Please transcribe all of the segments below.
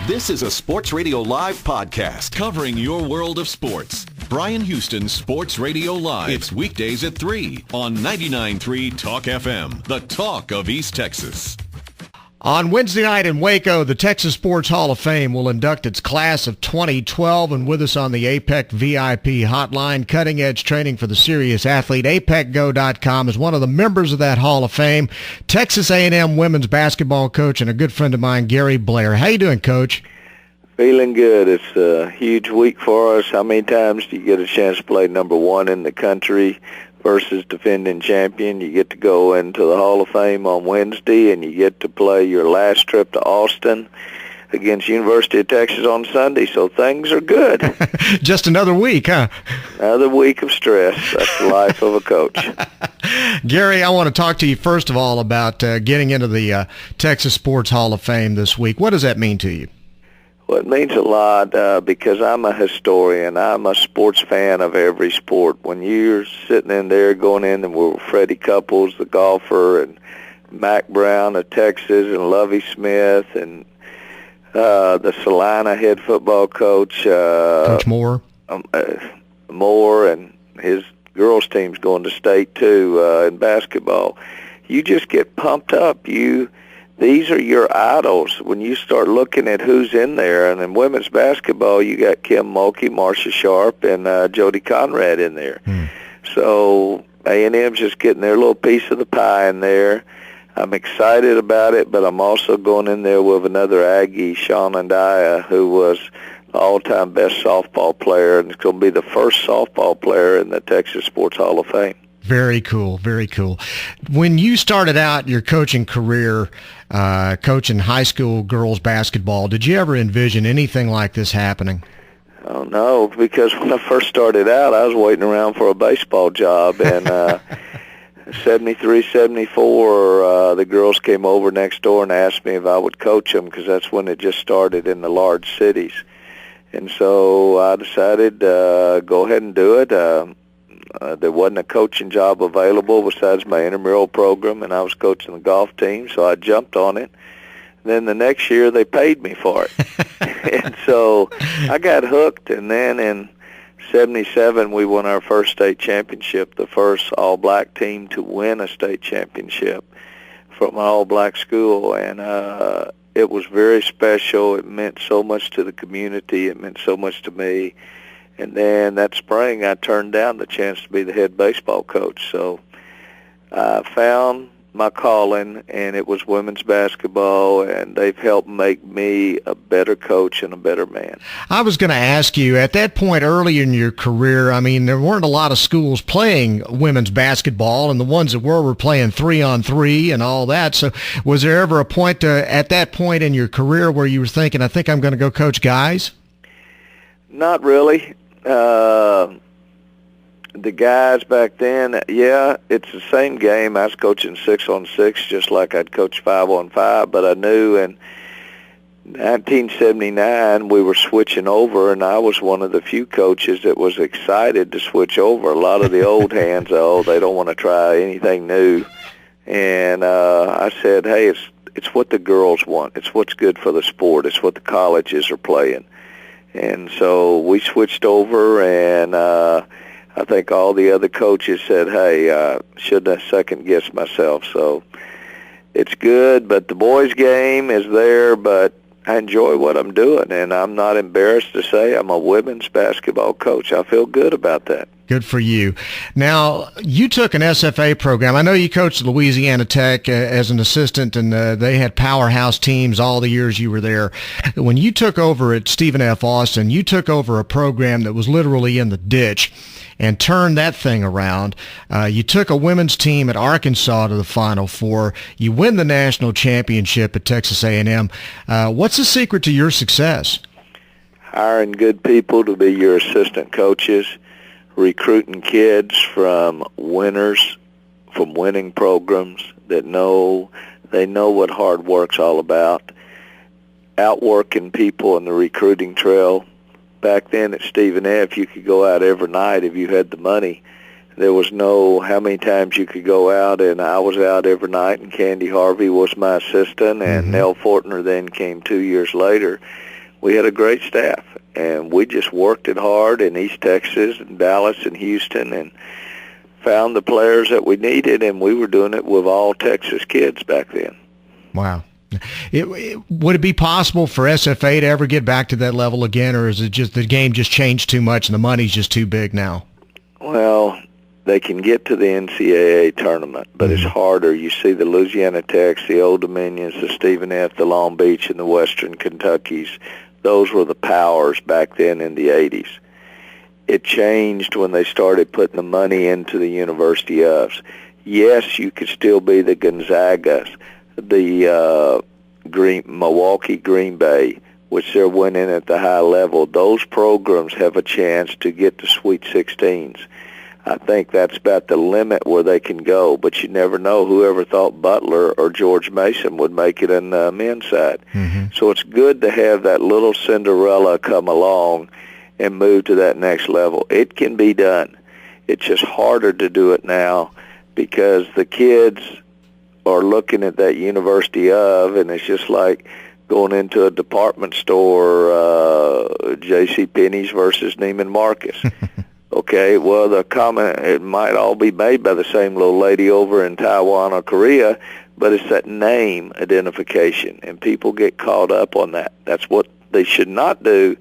This is a Sports Radio Live podcast covering your world of sports. Bryan Houston Sports Radio Live. It's weekdays at 3 on 99.3 Talk FM, the talk of East Texas. On Wednesday night in Waco, the Texas Sports Hall of Fame will induct its class of 2012, and with us on the APEC VIP hotline, cutting-edge training for the serious athlete, APECGo.com, is one of the members of that Hall of Fame, Texas A&M women's basketball coach and a good friend of mine, Gary Blair. How you doing, Coach? Feeling good. It's a huge week for us. How many times do you get a chance to play number one in the country versus defending champion? You get to go into the Hall of Fame on Wednesday, and you get to play your last trip to Austin against University of Texas on Sunday, so things are good. Just another week, huh? Another week of stress. That's the life of a coach. Gary, I want to talk to you first of all about getting into the Texas Sports Hall of Fame this week. What does that mean to you? Well, it means a lot because I'm a historian. I'm a sports fan of every sport. When you're sitting in there going in and with Freddie Couples, the golfer, and Mac Brown of Texas, and Lovie Smith, and the Salina head football coach, Coach Moore. Moore, and his girls' team's going to state, too, in basketball. You just get pumped up. These are your idols when you start looking at who's in there. And in women's basketball, you got Kim Mulkey, Marcia Sharp, and Jody Conrad in there. So A&M's just getting their little piece of the pie in there. I'm excited about it, but I'm also going in there with another Aggie, Sean Andaya, who was the all-time best softball player, and it's going to be the first softball player in the Texas Sports Hall of Fame. Very cool, very cool. When you started out your coaching career, coaching high school girls basketball, did you ever envision anything like this happening? Oh, no, because when I first started out, I was waiting around for a baseball job, and 73, 74, the girls came over next door and asked me if I would coach them, because that's when it just started in the large cities. And so I decided go ahead and do it. There wasn't a coaching job available besides my intramural program, and I was coaching the golf team, so I jumped on it. Then the next year, they paid me for it. And so I got hooked, and then in 77, we won our first state championship, the first all-black team to win a state championship from an all-black school, and it was very special. It meant so much to the community. It meant so much to me. And then that spring, I turned down the chance to be the head baseball coach. So I found my calling, and it was women's basketball, and they've helped make me a better coach and a better man. I was going to ask you, at that point early in your career, I mean, there weren't a lot of schools playing women's basketball, and the ones that were playing 3-on-3 and all that. So was there ever a point at that point in your career where you were thinking, I think I'm going to go coach guys? Not really. The guys back then, yeah, it's the same game. I was coaching 6-on-6 just like I'd coach 5-on-5, but I knew in 1979 we were switching over, and I was one of the few coaches that was excited to switch over. A lot of the old hands, they don't want to try anything new. And I said, hey, it's what the girls want. It's what's good for the sport. It's what the colleges are playing. And so we switched over, and I think all the other coaches said, hey, shouldn't have second-guessed myself. So it's good, but the boys' game is there, but I enjoy what I'm doing, and I'm not embarrassed to say I'm a women's basketball coach. I feel good about that. Good for you. Now, you took an SFA program. I know you coached Louisiana Tech as an assistant, and they had powerhouse teams all the years you were there. When you took over at Stephen F. Austin, you took over a program that was literally in the ditch and turned that thing around. You took a women's team at Arkansas to the Final Four. You win the national championship at Texas A&M. What's the secret to your success? Hiring good people to be your assistant coaches, recruiting kids from winners, from winning programs that know what hard work's all about, outworking people in the recruiting trail. Back then at Stephen F., you could go out every night if you had the money There was no how many times you could go out, and I was out every night, and Candy Harvey was my assistant, and Nell Fortner then came 2 years later. We had a great staff, and we just worked it hard in East Texas and Dallas and Houston and found the players that we needed, and we were doing it with all Texas kids back then. Wow. Would it be possible for SFA to ever get back to that level again, or is it just the game just changed too much and the money's just too big now? Well, they can get to the NCAA tournament, but it's harder. You see the Louisiana Techs, the Old Dominions, the Stephen F., the Long Beach, and the Western Kentuckys. Those were the powers back then in the 80s. It changed when they started putting the money into the University ofs. Yes, you could still be the Gonzagas, the Milwaukee Green Bay, which they're winning at the high level. Those programs have a chance to get to Sweet 16s. I think that's about the limit where they can go, but you never know. Whoever thought Butler or George Mason would make it in the men's side. So it's good to have that little Cinderella come along and move to that next level. It can be done. It's just harder to do it now because the kids are looking at that University of, and it's just like going into a department store, J.C. Penney's versus Neiman Marcus. Okay, well, the comment, it might all be made by the same little lady over in Taiwan or Korea, but it's that name identification, and people get caught up on that. That's what they should not do,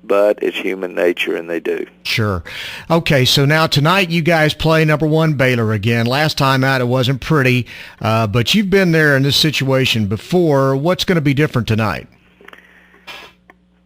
but it's human nature, and they do. Sure. Okay, so now tonight you guys play number 1 Baylor again. Last time out it wasn't pretty, but you've been there in this situation before. What's going to be different tonight?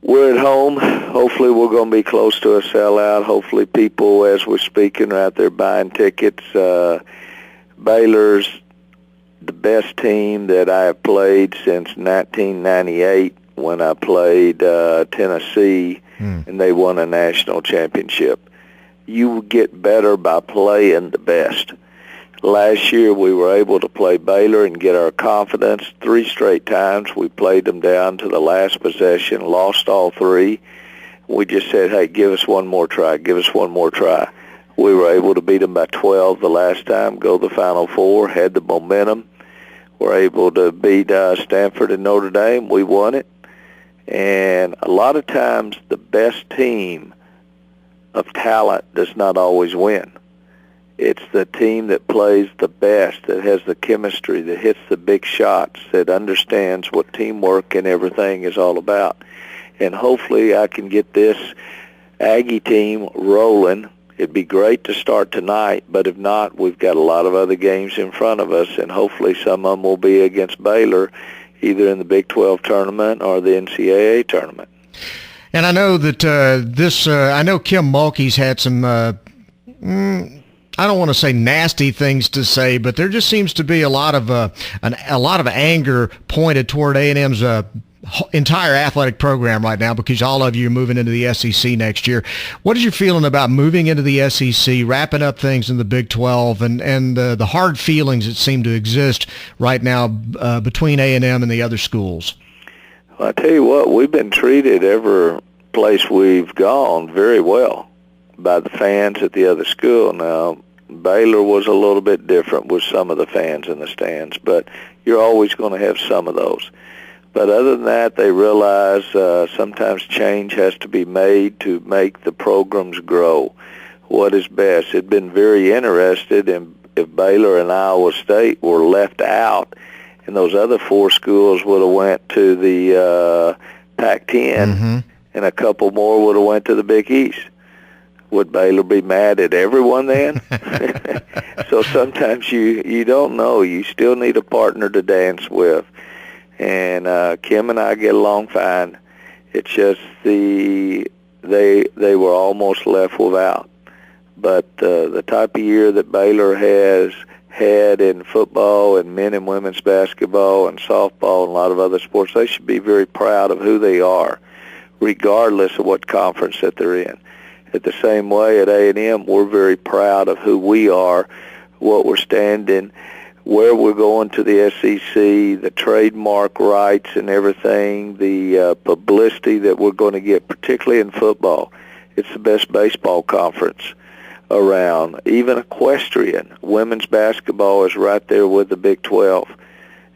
We're at home. Hopefully we're going to be close to a sellout. Hopefully people, as we're speaking, are out there buying tickets. Baylor's the best team that I have played since 1998 when I played Tennessee, and they won a national championship. You get better by playing the best. Last year we were able to play Baylor and get our confidence 3 straight times. We played them down to the last possession, lost all 3. We just said, hey, give us one more try, give us one more try. We were able to beat them by 12 the last time, go to the Final Four, had the momentum. We're able to beat Stanford and Notre Dame. We won it. And a lot of times the best team of talent does not always win. It's the team that plays the best, that has the chemistry, that hits the big shots, that understands what teamwork and everything is all about. And hopefully I can get this Aggie team rolling. It'd be great to start tonight, but if not, we've got a lot of other games in front of us, and hopefully some of them will be against Baylor, either in the Big 12 tournament or the NCAA tournament. And I know that I know Kim Mulkey's had some I don't want to say nasty things to say, but there just seems to be a lot of anger pointed toward A&M's entire athletic program right now because all of you are moving into the SEC next year. What is your feeling about moving into the SEC, wrapping up things in the Big 12, and the hard feelings that seem to exist right now between A&M and the other schools? Well, I tell you what, we've been treated every place we've gone very well by the fans at the other school. Now, Baylor was a little bit different with some of the fans in the stands, but you're always going to have some of those. But other than that, they realize sometimes change has to be made to make the programs grow. What is best? They've been very interested in if Baylor and Iowa State were left out, and those other 4 schools would have went to the Pac-10, and a couple more would have went to the Big East. Would Baylor be mad at everyone then? So sometimes you don't know. You still need a partner to dance with. And Kim and I get along fine. It's just they were almost left without. But the type of year that Baylor has had in football and men and women's basketball and softball and a lot of other sports, they should be very proud of who they are, regardless of what conference that they're in. At the same way at A&M, we're very proud of who we are, what we're standing, where we're going to the SEC, the trademark rights and everything, the publicity that we're going to get, particularly in football. It's the best baseball conference. around. Even equestrian, women's basketball is right there with the Big 12.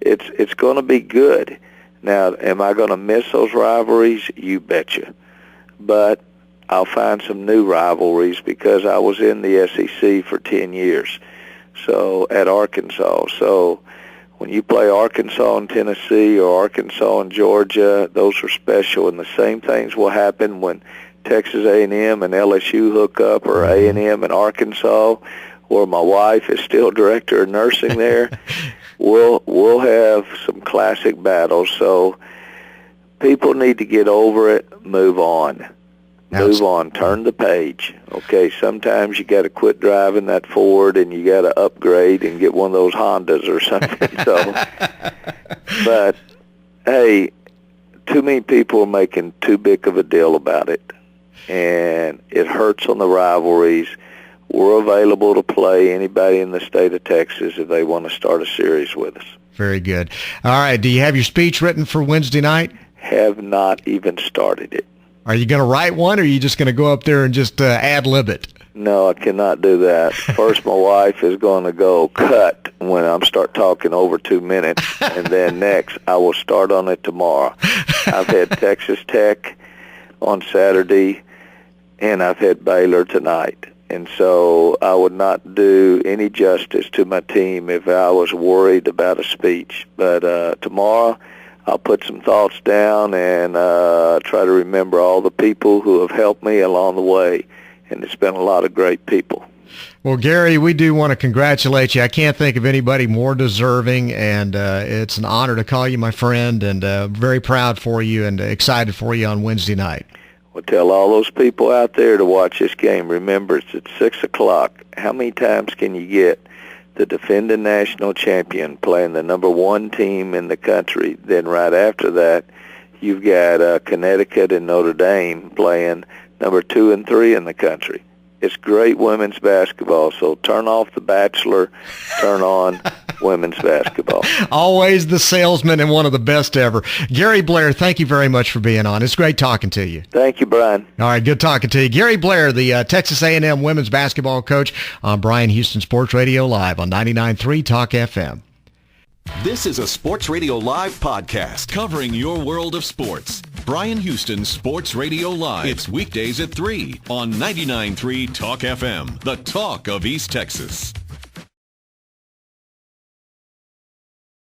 It's going to be good. Now, am I going to miss those rivalries? You betcha. But I'll find some new rivalries because I was in the SEC for 10 years, so at Arkansas. So when you play Arkansas and Tennessee or Arkansas and Georgia, those are special, and the same things will happen when Texas A&M and LSU hook up, or A&M and Arkansas, or my wife is still director of nursing there. We'll have some classic battles. So people need to get over it, move on. Move on, turn the page. Okay, sometimes you got to quit driving that Ford and you got to upgrade and get one of those Hondas or something. But hey, too many people are making too big of a deal about it, and it hurts on the rivalries. We're available to play anybody in the state of Texas if they want to start a series with us. Very good. All right, do you have your speech written for Wednesday night? Have not even started it. Are you going to write one, or are you just going to go up there and just ad-lib it? No, I cannot do that. First, my wife is going to go cut when I start talking over 2 minutes, and then next, I will start on it tomorrow. I've had Texas Tech on Saturday, and I've had Baylor tonight. And so I would not do any justice to my team if I was worried about a speech. But tomorrow, I'll put some thoughts down and try to remember all the people who have helped me along the way. And it's been a lot of great people. Well, Gary, we do want to congratulate you. I can't think of anybody more deserving, and it's an honor to call you my friend, and very proud for you and excited for you on Wednesday night. Well, tell all those people out there to watch this game. Remember, it's at 6 o'clock. How many times can you get the defending national champion playing the number one team in the country? Then right after that, you've got Connecticut and Notre Dame playing number 2 and 3 in the country. It's great women's basketball, so turn off The Bachelor, turn on women's basketball. Always the salesman and one of the best ever. Gary Blair, thank you very much for being on. It's great talking to you. Thank you, Brian. All right, good talking to you. Gary Blair, the Texas A&M women's basketball coach on Bryan Houston Sports Radio Live on 99.3 Talk FM. This is a Sports Radio Live podcast covering your world of sports. Bryan Houston Sports Radio Live. It's weekdays at 3 on 99.3 Talk FM, the talk of East Texas.